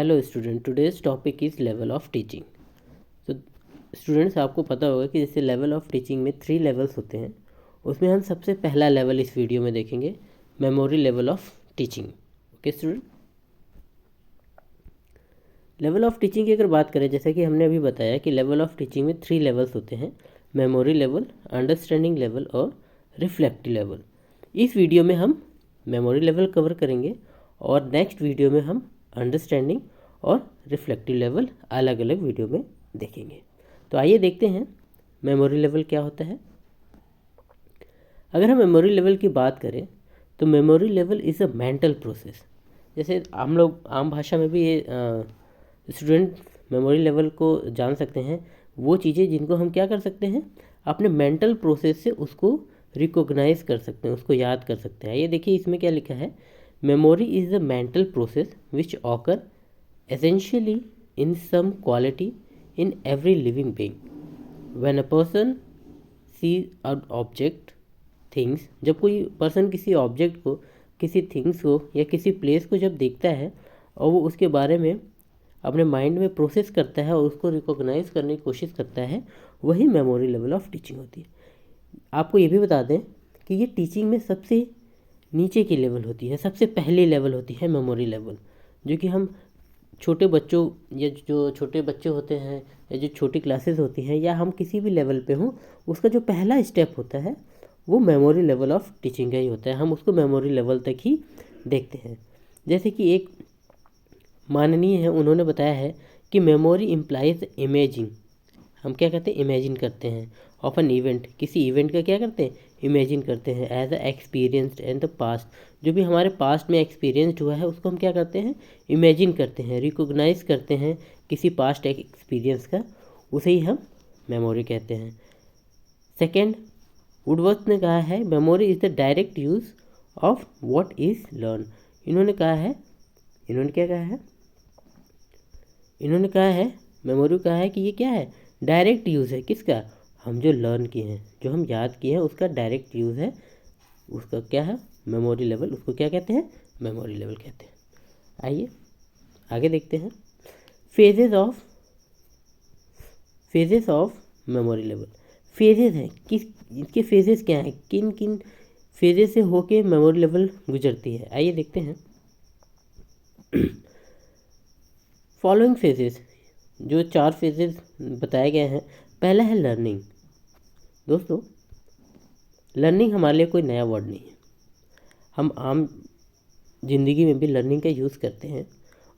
Hello student, today's topic is level of teaching. तो students, आपको पता होगा कि जैसे लेवल ऑफ टीचिंग में 3 लेवल्स होते हैं। उसमें हम सबसे पहला लेवल इस वीडियो में देखेंगे, memory level of teaching. Okay student, level of teaching की अगर बात करें, जैसा कि हमने अभी बताया कि लेवल ऑफ टीचिंग में 3 लेवल्स होते हैं, मेमोरी लेवल, अंडरस्टैंडिंग लेवल और रिफ्लेक्टिव लेवल। इस वीडियो में हम मेमोरी लेवल कवर करेंगे और नेक्स्ट वीडियो में हम अंडरस्टैंडिंग और रिफ्लेक्टिव लेवल अलग अलग वीडियो में देखेंगे। तो आइए देखते हैं मेमोरी लेवल क्या होता है। अगर हम मेमोरी लेवल की बात करें तो memory level is a mental process. जैसे हम लोग आम भाषा में भी ये स्टूडेंट मेमोरी लेवल को जान सकते हैं, वो चीज़ें जिनको हम क्या कर सकते हैं, अपने मेंटल प्रोसेस से उसको रिकॉग्नाइज कर सकते हैं, उसको याद कर सकते हैं। ये देखिए इसमें क्या लिखा है, memory is a mental process which occur essentially in some quality in every living being. When a person sees an object, things, जब कोई पर्सन किसी ऑब्जेक्ट को, किसी थिंग्स को या किसी प्लेस को जब देखता है और वो उसके बारे में अपने माइंड में प्रोसेस करता है और उसको रिकॉग्नाइज करने की कोशिश करता है, वही मेमोरी लेवल ऑफ टीचिंग होती है। आपको ये भी बता दें कि ये टीचिंग में सबसे नीचे की लेवल होती है, सबसे पहली लेवल होती है मेमोरी लेवल, जो कि हम छोटे बच्चों या जो छोटे बच्चे होते हैं या जो छोटी क्लासेस होती हैं या हम किसी भी लेवल पे हों, उसका जो पहला स्टेप होता है वो मेमोरी लेवल ऑफ टीचिंग का ही होता है। हम उसको मेमोरी लेवल तक ही देखते हैं। जैसे कि एक माननीय है, उन्होंने बताया है कि मेमोरी इम्प्लाइज इमेजिंग। हम क्या करते हैं, इमेजिन करते हैं ऑफ एन इवेंट, किसी इवेंट का क्या करते हैं, इमेजिन करते हैं as a experienced in the past. जो भी हमारे पास्ट में एक्सपीरियंस्ड हुआ है उसको हम क्या करते हैं, इमेजिन करते हैं, रिकॉग्नाइज करते हैं किसी पास्ट एक्सपीरियंस का, उसे ही हम मेमोरी कहते हैं। सेकेंड, वुडवर्थ ने कहा है memory is the direct use of what is learn. इन्होंने कहा है, इन्होंने क्या कहा है, इन्होंने कहा है मेमोरी कहा है कि ये क्या है, डायरेक्ट यूज़ है किसका, हम जो लर्न किए हैं, जो हम याद किए हैं उसका डायरेक्ट यूज़ है, उसका क्या है, मेमोरी लेवल, उसको क्या कहते हैं, मेमोरी लेवल कहते हैं। आइए आगे देखते हैं phases of memory level. Phases हैं, किस इनके फेजेस क्या हैं, किन किन फेजेस से होके मेमोरी लेवल गुजरती है, आइए देखते हैं। फॉलोइंग फेजेस, जो 4 फेजेस बताए गए हैं। पहला है लर्निंग। दोस्तों, लर्निंग हमारे लिए कोई नया वर्ड नहीं है, हम आम ज़िंदगी में भी लर्निंग का यूज़ करते हैं।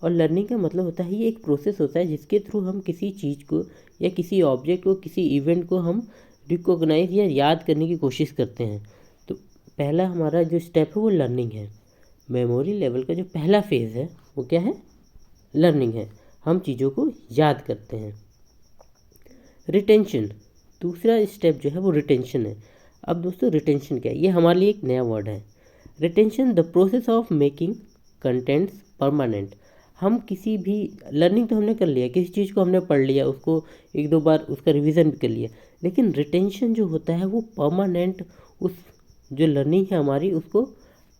और लर्निंग का मतलब होता है, ये एक प्रोसेस होता है जिसके थ्रू हम किसी चीज़ को या किसी ऑब्जेक्ट को, किसी इवेंट को हम रिकॉग्नाइज या याद करने की कोशिश करते हैं। तो पहला हमारा जो स्टेप है वो लर्निंग है। मेमोरी लेवल का जो पहला फेज़ है वो क्या है, लर्निंग है, हम चीज़ों को याद करते हैं। रिटेंशन, दूसरा स्टेप जो है वो रिटेंशन है। अब दोस्तों, रिटेंशन क्या है, ये हमारे लिए एक नया वर्ड है। Retention the process of making contents permanent. हम किसी भी, लर्निंग तो हमने कर लिया, किसी चीज़ को हमने पढ़ लिया, उसको 1-2 बार उसका रिवीजन भी कर लिया, लेकिन रिटेंशन जो होता है वो परमानेंट, उस जो लर्निंग है हमारी उसको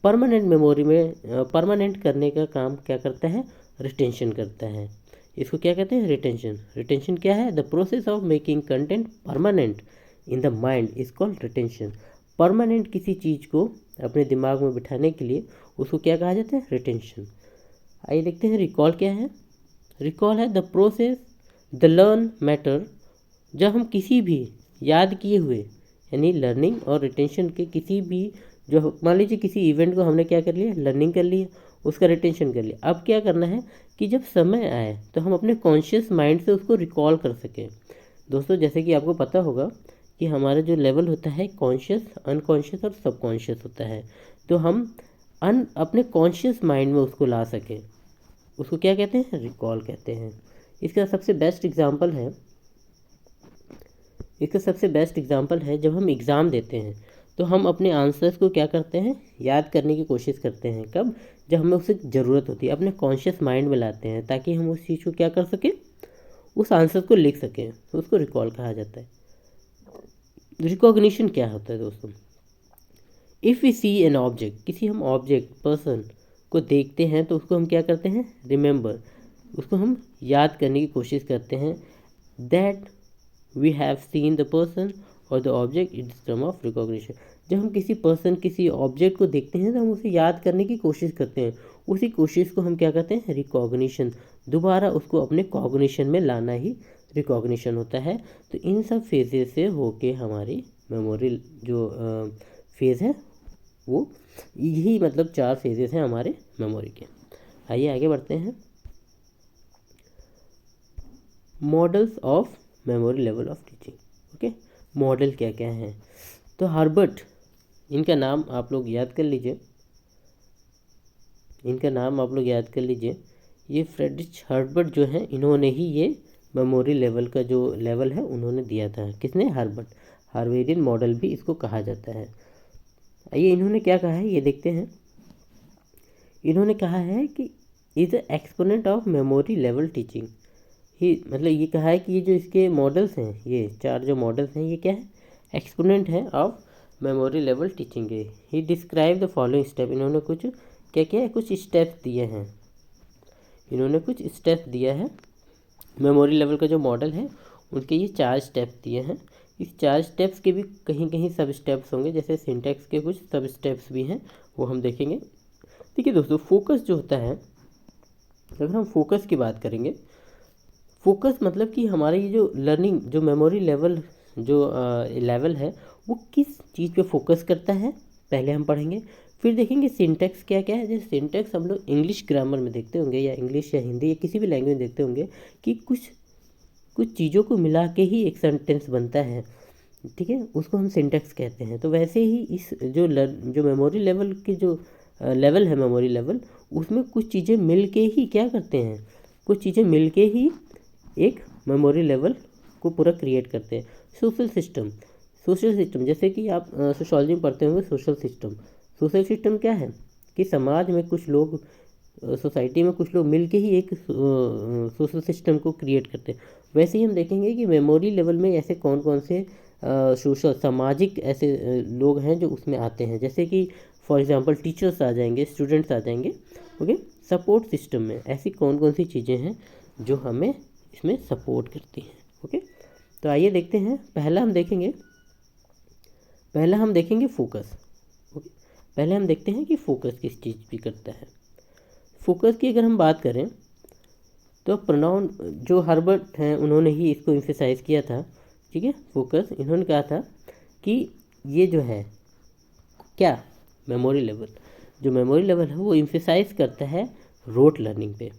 परमानेंट मेमोरी में परमानेंट करने का काम क्या करता है, रिटेंशन करता है। इसको क्या कहते हैं, रिटेंशन। रिटेंशन क्या है, the process of making content permanent in the mind is called retention. Permanent किसी चीज़ को अपने दिमाग में बिठाने के लिए उसको क्या कहा जाता है, रिटेंशन। आइए देखते हैं रिकॉल क्या है। रिकॉल है the process the learn matter. जब हम किसी भी याद किए हुए, यानी लर्निंग और रिटेंशन के किसी भी, जो मान लीजिए किसी इवेंट को हमने क्या कर लिया, लर्निंग कर लिया, उसका रिटेंशन कर लिया। अब क्या करना है कि जब समय आए तो हम अपने कॉन्शियस माइंड से उसको रिकॉल कर सकें। दोस्तों, जैसे कि आपको पता होगा कि हमारा जो लेवल होता है कॉन्शियस, अनकॉन्शियस और सबकॉन्शियस होता है, तो हम अपने कॉन्शियस माइंड में उसको ला सकें, उसको क्या कहते हैं, रिकॉल कहते हैं। इसका सबसे बेस्ट एग्जांपल है जब हम एग्ज़ाम देते हैं तो हम अपने आंसर्स को क्या करते हैं, याद करने की कोशिश करते हैं। कब, जब हमें उससे ज़रूरत होती है, अपने कॉन्शियस माइंड में लाते हैं ताकि हम उस चीज़ को क्या कर सकें, उस आंसर को लिख सकें, तो उसको रिकॉल कहा जाता है। रिकॉग्निशन क्या होता है दोस्तों, if we see an object, किसी हम ऑब्जेक्ट पर्सन को देखते हैं तो उसको हम क्या करते हैं, रिमेंबर। उसको हम याद करने की कोशिश करते हैं। That we have seen the person और the object in term of recognition. जब हम किसी पर्सन किसी ऑब्जेक्ट को देखते हैं तो हम उसे याद करने की कोशिश करते हैं, उसी कोशिश को हम क्या कहते हैं, रिकॉग्निशन। दोबारा उसको अपने कॉग्निशन में लाना ही रिकॉग्निशन होता है। तो इन सब फेजेस से होके हमारी मेमोरी जो फेज़ है वो यही मतलब 4 फेजेस हैं हमारे मेमोरी के। आइए आगे बढ़ते हैं। Models of memory level of teaching. Okay, model क्या क्या हैं? तो हर्बर्ट, इनका नाम आप लोग याद कर लीजिए, इनका नाम आप लोग याद कर लीजिए। ये फ्रेडरिच हर्बर्ट जो हैं, इन्होंने ही ये मेमोरी लेवल का जो लेवल है उन्होंने दिया था। किसने? हर्बर्ट। हार्वेरियन मॉडल भी इसको कहा जाता है। आइए इन्होंने क्या कहा है ये देखते हैं। इन्होंने कहा है कि is a exponent of memory level teaching. ही मतलब ये कहा है कि ये जो इसके मॉडल्स हैं, ये 4 जो मॉडल्स हैं, ये क्या है? एक्सपोनेंट है ऑफ मेमोरी लेवल टीचिंग है। ही डिस्क्राइब द फॉलोइंग स्टेप। इन्होंने कुछ क्या क्या है, कुछ स्टेप्स दिए हैं। इन्होंने कुछ स्टेप्स दिया है। मेमोरी लेवल का जो मॉडल है उनके ये 4 स्टेप्स दिए हैं। इस 4 स्टेप्स के भी कहीं कहीं सब स्टेप्स होंगे, जैसे सिंटैक्स के कुछ सब स्टेप्स भी हैं, वो हम देखेंगे। देखिए दोस्तों, फोकस जो होता है, अगर हम फोकस की बात करेंगे, फोकस मतलब कि हमारी ये जो लर्निंग जो मेमोरी लेवल जो लेवल है वो किस चीज़ पे फोकस करता है, पहले हम पढ़ेंगे। फिर देखेंगे सिंटैक्स क्या क्या है। जैसे सिंटैक्स हम लोग इंग्लिश ग्रामर में देखते होंगे, या इंग्लिश या हिंदी या किसी भी लैंग्वेज में देखते होंगे कि कुछ कुछ चीज़ों को मिला के ही एक सेंटेंस बनता है, ठीक है, उसको हम सिंटैक्स कहते हैं। तो वैसे ही इस जो मेमोरी लेवल की जो लेवल है, मेमोरी लेवल, उसमें कुछ चीज़ें मिल के ही क्या करते हैं, कुछ चीज़ें मिल के ही एक मेमोरी लेवल को पूरा क्रिएट करते हैं। सोशल सिस्टम, सोशल सिस्टम जैसे कि आप सोशोलॉजी में पढ़ते होंगे। सोशल सिस्टम, सोशल सिस्टम क्या है कि समाज में कुछ लोग, सोसाइटी में कुछ लोग मिलके ही एक सोशल सिस्टम को क्रिएट करते हैं। वैसे ही हम देखेंगे कि मेमोरी लेवल में ऐसे कौन कौन से सोशल सामाजिक ऐसे लोग हैं जो उसमें आते हैं। जैसे कि फॉर एग्जांपल टीचर्स आ जाएंगे, स्टूडेंट्स आ जाएंगे। ओके, सपोर्ट सिस्टम में ऐसी कौन कौन सी चीज़ें हैं जो हमें इसमें सपोर्ट करती हैं। ओके, तो आइए देखते हैं। पहला हम देखेंगे फोकस। ओके, पहले हम देखते हैं कि फोकस किस चीज़ पे करता है। फोकस की अगर हम बात करें तो प्रोनाउन जो हर्बर्ट हैं उन्होंने ही इसको एम्फेसाइज किया था, ठीक है। फोकस इन्होंने कहा था कि ये जो है क्या, मेमोरी लेवल, जो मेमोरी लेवल है वो एम्फेसाइज करता है रोट लर्निंग पे।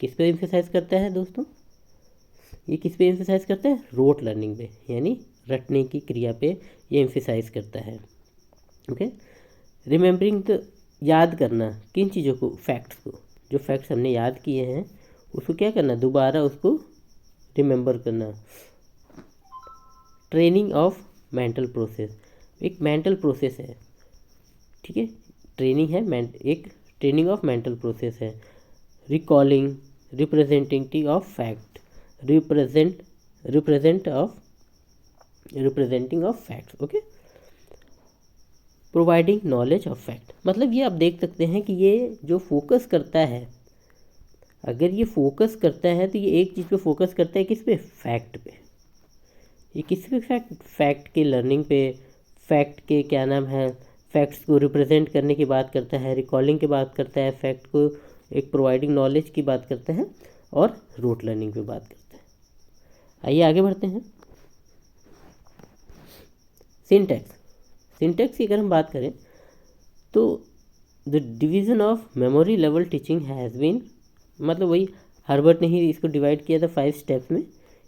किस पे एम्फेसाइज करता है दोस्तों? ये किस पे एम्फेसाइज करता है? रोट लर्निंग पे, यानी रटने की क्रिया पे ये एम्फेसाइज करता है। ओके, रिमेम्बरिंग तो याद करना, किन चीज़ों को? फैक्ट्स को। जो फैक्ट्स हमने याद किए हैं उसको क्या करना? दोबारा उसको रिमेंबर करना। ट्रेनिंग ऑफ मेंटल प्रोसेस, एक मेंटल प्रोसेस है, ठीक है, ट्रेनिंग है, एक ट्रेनिंग ऑफ मेंटल प्रोसेस है। Recalling, representing of fact, representing of facts. Okay, providing knowledge of fact, मतलब ये आप देख सकते हैं कि ये जो फोकस करता है, अगर ये फोकस करता है तो ये एक चीज़ पे फोकस करता है, किस पे? फैक्ट पे। ये किस पे? फैक्ट के लर्निंग पे, फैक्ट के क्या नाम है, फैक्ट्स को रिप्रेजेंट करने की बात करता है, रिकॉलिंग की बात करता है, फैक्ट को एक प्रोवाइडिंग नॉलेज की बात करता है, और रूट लर्निंग पे बात करता है। आइए आगे बढ़ते हैं। सिंटैक्स की अगर हम बात करें तो the division of memory level teaching has been, मतलब वही हर्बर्ट ने ही इसको डिवाइड किया था 5 स्टेप्स में।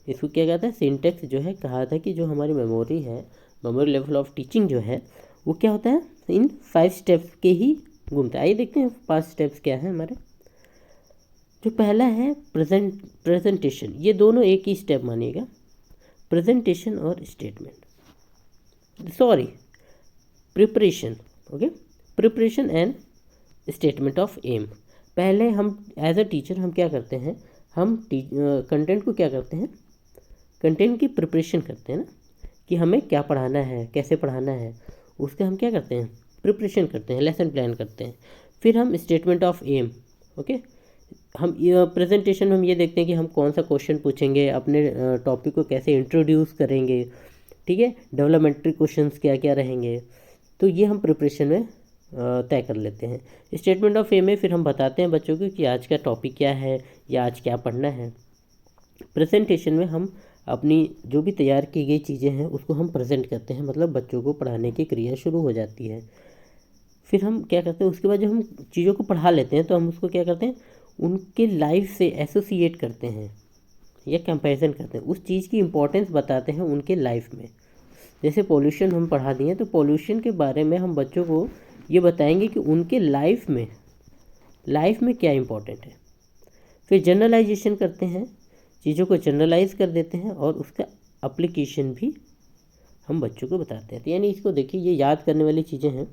इसको क्या कहता है? सिंटैक्स जो है, कहा था कि जो हमारी मेमोरी है, मेमोरी लेवल ऑफ टीचिंग जो है वो क्या होता है? इन 5 स्टेप्स के ही घूमता है। आइए देखते हैं 5 स्टेप्स क्या है हमारे। जो पहला है प्रेजेंटेशन, ये दोनों एक ही स्टेप मानिएगा, प्रेजेंटेशन और statement, sorry preparation. Okay, preparation and statement of aim. पहले हम एज अ टीचर हम क्या करते हैं, हम कंटेंट को क्या करते हैं, कंटेंट की प्रिपरेशन करते हैं ना, कि हमें क्या पढ़ाना है, कैसे पढ़ाना है, उसका हम क्या करते हैं? प्रिपरेशन करते हैं, लेसन प्लान करते हैं। फिर हम स्टेटमेंट ऑफ एम, ओके, हम प्रेजेंटेशन में हम ये देखते हैं कि हम कौन सा क्वेश्चन पूछेंगे, अपने टॉपिक को कैसे इंट्रोड्यूस करेंगे, ठीक है, डेवलपमेंट्री क्वेश्चंस क्या क्या रहेंगे, तो ये हम प्रिपरेशन में तय कर लेते हैं। स्टेटमेंट ऑफ एम में फिर हम बताते हैं बच्चों को कि आज का टॉपिक क्या है या आज क्या पढ़ना है। प्रेजेंटेशन में हम अपनी जो भी तैयार की गई चीज़ें हैं उसको हम प्रेजेंट करते हैं, मतलब बच्चों को पढ़ाने की क्रिया शुरू हो जाती है। फिर हम क्या करते हैं, उसके बाद जब हम चीज़ों को पढ़ा लेते हैं तो हम उसको क्या करते हैं, उनके लाइफ से एसोसिएट करते हैं या कंपैरिजन करते हैं, उस चीज़ की इम्पोर्टेंस बताते हैं उनके लाइफ में। जैसे पॉल्यूशन हम पढ़ा दिए तो पॉल्यूशन के बारे में हम बच्चों को ये बताएंगे कि उनके लाइफ में क्या इम्पोर्टेंट है। फिर जनरलाइजेशन करते हैं, चीज़ों को जनरलाइज कर देते हैं और उसका एप्लीकेशन भी हम बच्चों को बताते हैं। तो यानी इसको देखिए, ये याद करने वाली चीज़ें हैं,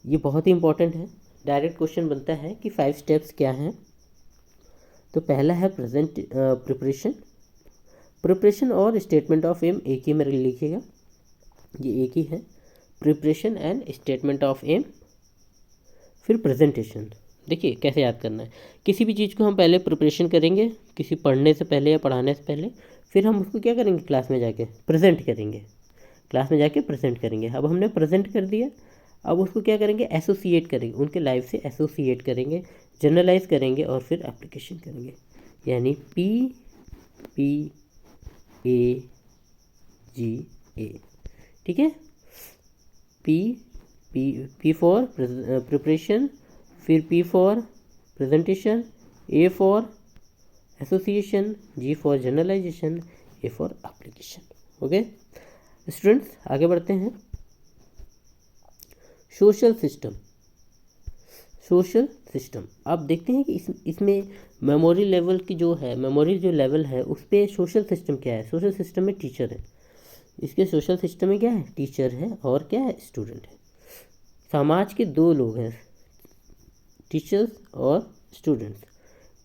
ये बहुत ही इंपॉर्टेंट है। डायरेक्ट क्वेश्चन बनता है कि 5 स्टेप्स क्या हैं। तो पहला है प्रिपरेशन और स्टेटमेंट ऑफ एम एक ही में लिखिएगा, ये एक ही है, preparation and statement of aim. फिर प्रेजेंटेशन, देखिए कैसे याद करना है। किसी भी चीज़ को हम पहले प्रिपरेशन करेंगे, किसी पढ़ने से पहले या पढ़ाने से पहले, फिर हम उसको क्या करेंगे, क्लास में जाके प्रेजेंट करेंगे, क्लास में जाके प्रेजेंट करेंगे। अब हमने प्रेजेंट कर दिया, अब उसको क्या करेंगे, एसोसिएट करेंगे, उनके लाइफ से एसोसिएट करेंगे, जनरलाइज करेंगे और फिर एप्लीकेशन करेंगे। यानी PPAGA, ठीक है। P फॉर प्रिपरेशन, फिर P for presentation, A for association, G for generalization, A for application. Okay students, आगे बढ़ते हैं। सोशल सिस्टम आप देखते हैं कि इसमें मेमोरी लेवल की जो है, मेमोरी जो लेवल है उस पर सोशल सिस्टम क्या है। सोशल सिस्टम में टीचर है, इसके सोशल सिस्टम में क्या है, टीचर है और क्या है, स्टूडेंट है। समाज के दो लोग हैं, टीचर्स और स्टूडेंट्स।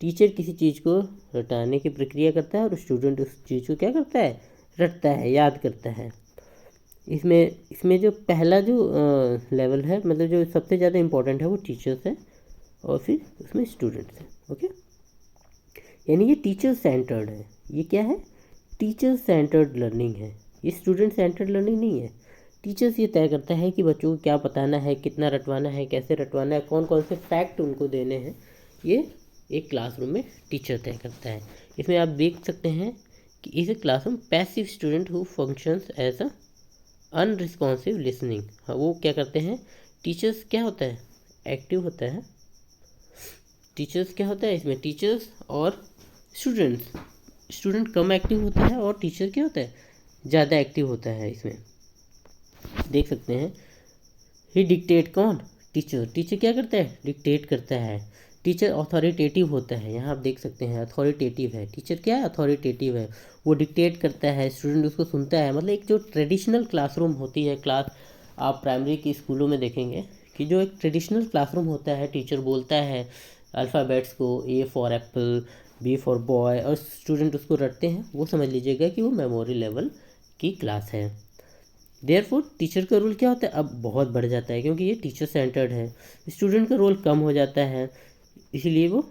टीचर किसी चीज़ को रटाने की प्रक्रिया करता है और स्टूडेंट उस चीज़ को क्या करता है, रटता है, याद करता है। इसमें जो पहला जो लेवल है, मतलब जो सबसे ज़्यादा इम्पोर्टेंट है, वो टीचर्स है और फिर उसमें स्टूडेंट्स हैं। ओके, यानी ये टीचर सेंटर्ड है। ये क्या है, टीचर सेंटर्ड लर्निंग है, ये स्टूडेंट सेंटर्ड लर्निंग नहीं है। टीचर्स ये तय करता है कि बच्चों को क्या बताना है, कितना रटवाना है, कैसे रटवाना है, कौन कौन से फैक्ट उनको देने हैं, ये एक क्लासरूम में टीचर तय करता है। इसमें आप देख सकते हैं कि इस classroom passive student who functions as a unresponsive listening. हाँ, वो क्या करते हैं, टीचर्स क्या होता है, एक्टिव होता है। टीचर्स क्या होता है इसमें, टीचर्स और स्टूडेंट कम एक्टिव होता है और टीचर क्या होता है, ज़्यादा एक्टिव होता है। इसमें देख सकते हैं, ही डिक्टेट, कौन, टीचर क्या करता है, डिक्टेट करता है। टीचर अथॉरिटेटिव होता है, यहाँ आप देख सकते हैं अथॉरिटेटिव है, टीचर क्या है, अथॉरिटेटिव है, वो डिक्टेट करता है, स्टूडेंट उसको सुनता है। मतलब एक जो ट्रेडिशनल क्लासरूम होती है, क्लास आप प्राइमरी की स्कूलों में देखेंगे कि जो एक ट्रेडिशनल क्लासरूम होता है, टीचर बोलता है अल्फ़ाबेट्स को, A for Apple, B for boy, और स्टूडेंट उसको रटते हैं, वो समझ लीजिएगा कि वो मेमोरी लेवल की क्लास है। देयरफॉर टीचर का रोल क्या होता है, अब बहुत बढ़ जाता है, क्योंकि ये टीचर सेंटर्ड है। स्टूडेंट का रोल कम हो जाता है, इसीलिए वो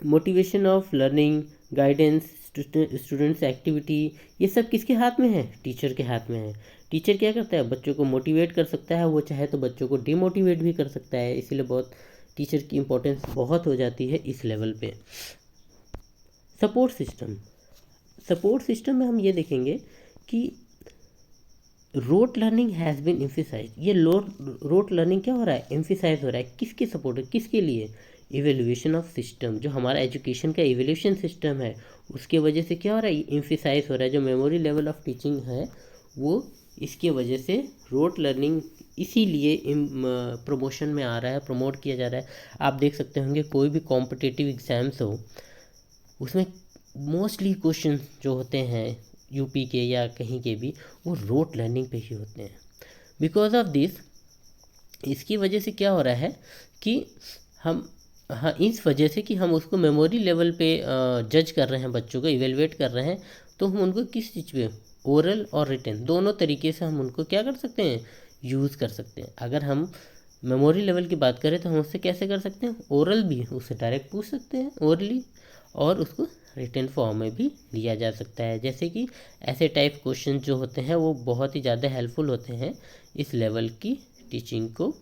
motivation of learning, guidance, students activity, ये सब किसके हाथ में है, टीचर के हाथ में है। टीचर क्या करता है, बच्चों को मोटिवेट कर सकता है, वो चाहे तो बच्चों को डिमोटिवेट भी कर सकता है। इसीलिए बहुत टीचर की इम्पोर्टेंस बहुत हो जाती है इस लेवल पे। सपोर्ट सिस्टम में हम ये देखेंगे कि rote learning has been emphasize. ये रोट लर्निंग क्या हो रहा है, एम्फेसाइज हो रहा है, किसके सपोर्ट, किसके लिए, इवेल्युएशन ऑफ सिस्टम, जो हमारा एजुकेशन का इवेल्यूशन सिस्टम है उसके वजह से क्या हो रहा है, एम्फेसाइज हो रहा है। जो मेमोरी लेवल ऑफ टीचिंग है वो इसके वजह से रोट लर्निंग इसीलिए प्रमोशन में आ रहा है, प्रमोट किया जा रहा है। आप देख सकते होंगे कोई भी कॉम्पिटिटिव एग्ज़ाम्स हो, उसमें मोस्टली क्वेश्चन जो होते हैं यूपी के या कहीं के भी, वो रोट लर्निंग पे ही होते हैं। बिकॉज ऑफ दिस, इसकी वजह से क्या हो रहा है कि हम, हाँ, इस वजह से कि हम उसको मेमोरी लेवल पे जज कर रहे हैं, बच्चों को इवेलुएट कर रहे हैं, तो हम उनको किस चीज़ पे, ओरल और रिटन दोनों तरीके से हम उनको क्या कर सकते हैं, यूज़ कर सकते हैं। अगर हम मेमोरी लेवल की बात करें तो हम उससे कैसे कर सकते हैं, ओरल भी उससे डायरेक्ट पूछ सकते हैं ओरली, और उसको रिटन फॉर्म में भी लिया जा सकता है। जैसे कि ऐसे टाइप क्वेश्चन जो होते हैं वो बहुत ही ज़्यादा हेल्पफुल होते हैं इस लेवल की टीचिंग को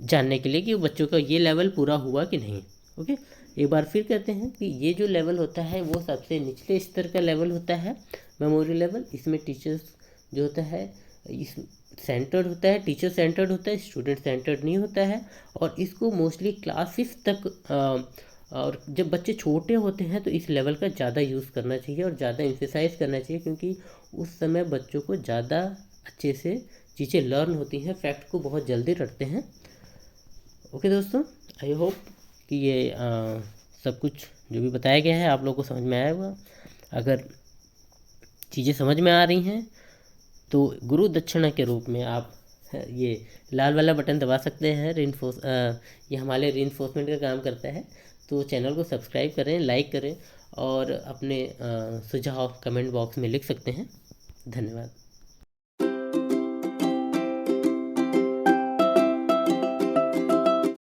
जानने के लिए कि बच्चों का ये लेवल पूरा हुआ कि नहीं। ओके, एक बार फिर कहते हैं कि ये जो लेवल होता है वो सबसे निचले स्तर का लेवल होता है मेमोरी लेवल। इसमें टीचर्स जो होता है इस सेंटर्ड होता है, टीचर सेंटर्ड होता है, स्टूडेंट सेंटर्ड नहीं होता है। और इसको मोस्टली क्लास 5 तक और जब बच्चे छोटे होते हैं तो इस लेवल का ज़्यादा यूज़ करना चाहिए और ज़्यादा एम्फेसाइज करना चाहिए, क्योंकि उस समय बच्चों को ज़्यादा अच्छे से चीज़ें लर्न होती हैं, फैक्ट को बहुत जल्दी रटते हैं। ओके दोस्तों, आई होप कि ये सब कुछ जो भी बताया गया है आप लोगों को समझ में आया होगा। अगर चीज़ें समझ में आ रही हैं तो गुरु दक्षिणा के रूप में आप ये लाल वाला बटन दबा सकते हैं। ये हमारे रीइंफोर्समेंट का काम करता है। तो चैनल को सब्सक्राइब करें, लाइक करें और अपने सुझाव कमेंट बॉक्स में लिख सकते हैं। धन्यवाद।